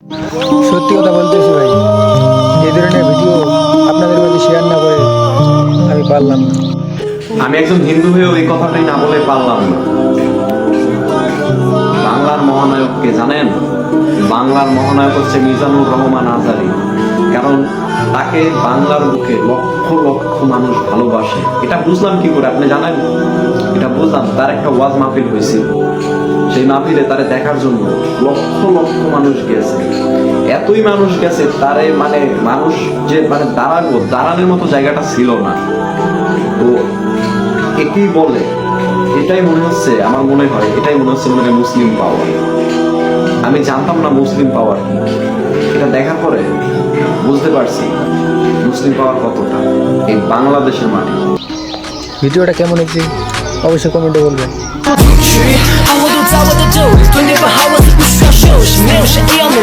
সত্যি কথা বলতেছি ভাই, এই ধরনের ভিডিও আপনাদের মাঝে শেয়ার না করে আমি পারলাম না। আমি একজন হিন্দু হয়েও এই কথাটাই না বলে পারলাম না। বাংলার মহানায়ককে জানেন? বাংলার মহানায়ক হচ্ছে মিজানুর রহমান আজারী। কারণ তাকে বাংলার বুকে লক্ষ লক্ষ মানুষ ভালোবাসে। এটা বুঝলাম কি করে আপনি জানেন? এটা বুঝলাম, তার একটা ওয়াজ মাহফিল হয়েছিল। সেই মাহফিলে তারে দেখার জন্য লক্ষ লক্ষ মানুষ গেছে। এতই মানুষ গেছে তারে মানে মানুষ যে মানে দাঁড়ানোর মতো জায়গাটা ছিল না। তো একেই বলে, এটাই মনে হচ্ছে, আমার মনে হয় এটাই মনে হচ্ছে মানে মুসলিম পাওয়ার। আমি জানতাম না মুসলিম পাওয়ার কি। এটা দেখার পরে বুঝতে পারছি মুসলিম পাওয়ার কতটা এই বাংলাদেশের মাটি। ভিডিওটা কেমন হয়েছে অবশ্যই কমেন্টে বলবেন। 好，我都在我的兜里，对你不好，我是不需要休息，没有想一样的。